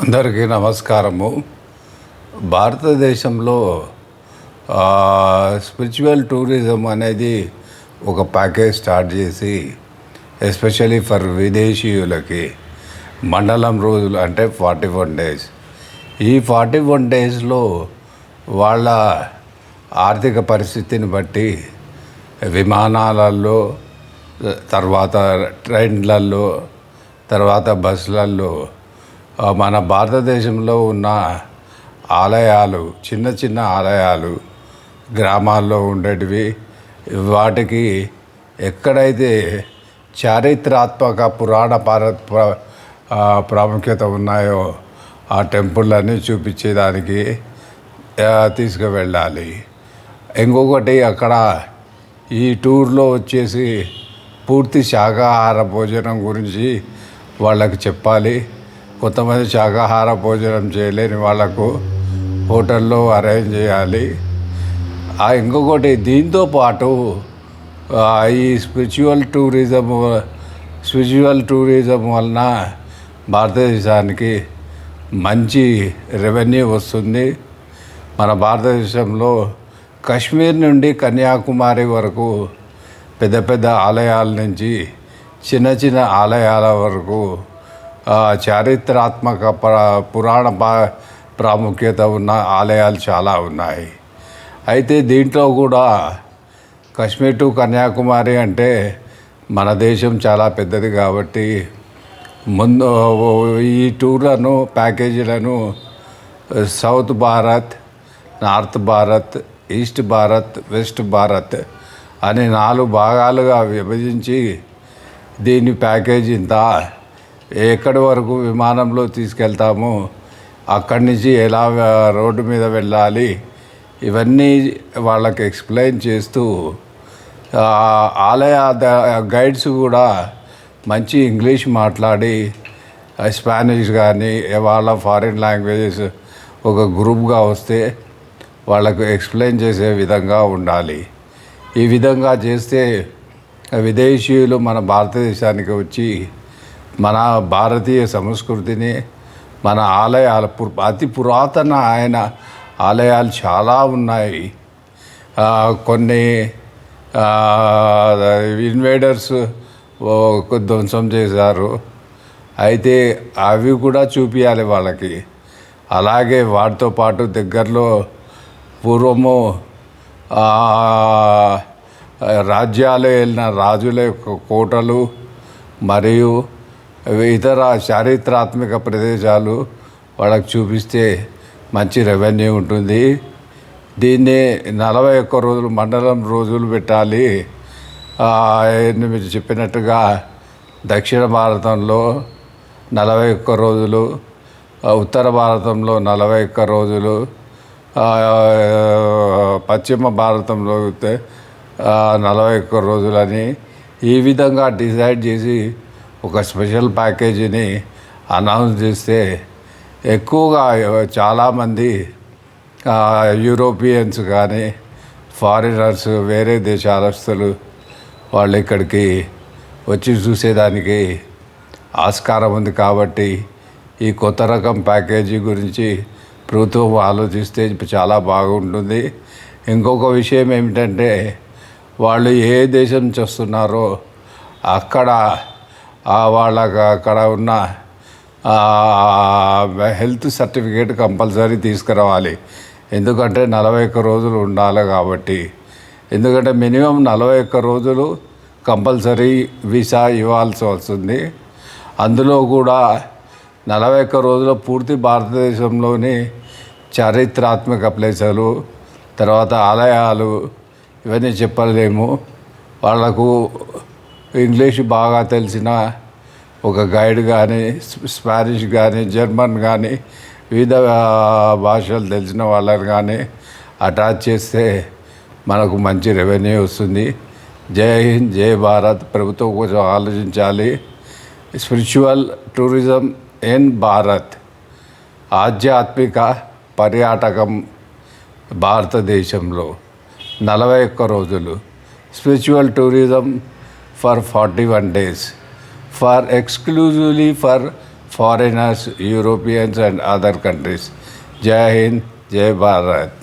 అందరికీ నమస్కారము. భారతదేశంలో స్పిరిచువల్ టూరిజం అనేది ఒక ప్యాకేజ్ స్టార్ట్ చేసి ఎస్పెషలీ ఫర్ విదేశీయులకి మండలం రోజులు అంటే 41 డేస్. ఈ 41 డేస్లో వాళ్ళ ఆర్థిక పరిస్థితిని బట్టి విమానాలలో, తర్వాత ట్రైన్లలో, తర్వాత బస్సులలో మన భారతదేశంలో ఉన్న ఆలయాలు, చిన్న చిన్న ఆలయాలు, గ్రామాల్లో ఉండేటివి, వాటికి ఎక్కడైతే చారిత్రాత్మక పురాణ ప్రాముఖ్యత ఉన్నాయో ఆ టెంపుళ్ళని చూపించేదానికి తీసుకువెళ్ళాలి. ఇంకొకటి, అక్కడ ఈ టూర్లో వచ్చేసి పూర్తి శాకాహార భోజనం గురించి వాళ్ళకి చెప్పాలి. కొంతమంది శాకాహార భోజనం చేయలేని వాళ్ళకు హోటల్లో అరేంజ్ చేయాలి. ఇంకొకటి, దీంతో పాటు ఈ స్పిరిచువల్ టూరిజం వలన భారతదేశానికి మంచి రెవెన్యూ వస్తుంది. మన భారతదేశంలో కాశ్మీర్ నుండి కన్యాకుమారి వరకు పెద్ద పెద్ద ఆలయాల నుంచి చిన్న చిన్న ఆలయాల వరకు చారిత్రాత్మక పురాణ ప్రాముఖ్యత ఉన్న ఆలయాలు చాలా ఉన్నాయి. అయితే దీంట్లో కూడా కాశ్మీర్ టు కన్యాకుమారి అంటే మన దేశం చాలా పెద్దది కాబట్టి ముందు ఈ టూర్లను, ప్యాకేజీలను south Bharat, north Bharat, east Bharat, west Bharat అని 4 భాగాలుగా విభజించి దీని ప్యాకేజీ ఇంత, ఎక్కడి వరకు విమానంలో తీసుకెళ్తాము, అక్కడి నుంచి ఎలా రోడ్డు మీద వెళ్ళాలి, ఇవన్నీ వాళ్ళకి ఎక్స్ప్లెయిన్ చేస్తూ ఆలయ గైడ్స్ కూడా మంచి ఇంగ్లీష్ మాట్లాడి, స్పానిష్ కానీ వాళ్ళ ఫారిన్ లాంగ్వేజెస్ ఒక గ్రూప్గా వస్తే వాళ్ళకు ఎక్స్ప్లెయిన్ చేసే విధంగా ఉండాలి. ఈ విధంగా చేస్తే విదేశీయులు మన భారతదేశానికి వచ్చి మన భారతీయ సంస్కృతిని, మన ఆలయాలు, అతి పురాతన ఆలయాలు చాలా ఉన్నాయి. కొన్ని ఇన్వేడర్స్ ధ్వంసం చేశారు. అయితే అవి కూడా చూపించాలి వాళ్ళకి. అలాగే వాటితో పాటు దగ్గరలో పూర్వము రాజ్యాలు వెళ్ళిన రాజుల యొక్క కోటలు మరియు ఇతర చారిత్రాత్మక ప్రదేశాలు వాళ్ళకి చూపిస్తే మంచి రెవెన్యూ ఉంటుంది. దీన్ని 41 రోజులు, మండలం రోజులు పెట్టాలి. మీరు చెప్పినట్టుగా దక్షిణ భారతంలో 41 రోజులు, ఉత్తర భారతంలో 41 రోజులు, పశ్చిమ భారతంలో 41 రోజులని ఈ విధంగా డిసైడ్ చేసి ఒక స్పెషల్ ప్యాకేజీని అనౌన్స్ చేస్తే ఎక్కువగా చాలామంది యూరోపియన్స్ కానీ ఫారినర్స్, వేరే దేశాలస్తులు వాళ్ళు ఇక్కడికి వచ్చి చూసేదానికి ఆస్కారం ఉంది. కాబట్టి ఈ కొత్త రకం ప్యాకేజీ గురించి ప్రభుత్వం ఆలోచిస్తే చాలా బాగుంటుంది. ఇంకొక విషయం ఏమిటంటే, వాళ్ళు ఏ దేశం నుంచి వస్తున్నారో అక్కడ వాళ్ళకి అక్కడ ఉన్న హెల్త్ సర్టిఫికేట్ కంపల్సరీ తీసుకురావాలి. ఎందుకంటే 41 రోజులు ఉండాలి కాబట్టి. ఎందుకంటే మినిమం 41 రోజులు కంపల్సరీ వీసా ఇవ్వాల్సి వస్తుంది. అందులో కూడా 41 రోజుల పూర్తి భారతదేశంలోని చారిత్రాత్మక ప్లేసులు, తర్వాత ఆలయాలు, ఇవన్నీ చెప్పలేము. వాళ్లకు ఇంగ్లీష్ బాగా తెలిసిన ఒక గైడ్ కానీ, స్పానిష్ కానీ, జర్మన్ కానీ, వివిధ భాషలు తెలిసిన వాళ్ళని కానీ అటాచ్ చేస్తే మనకు మంచి రెవెన్యూ వస్తుంది. జై హింద్, జై భారత్. ప్రభుత్వం కొంచెం ఆలోచించాలి. స్పిరిచువల్ టూరిజం ఇన్ భారత్, ఆధ్యాత్మిక పర్యాటకం భారతదేశంలో 41 రోజులు, spiritual tourism for 41 days, for exclusively for foreigners, Europeans and other countries. Jai Hind, Jai Bharat.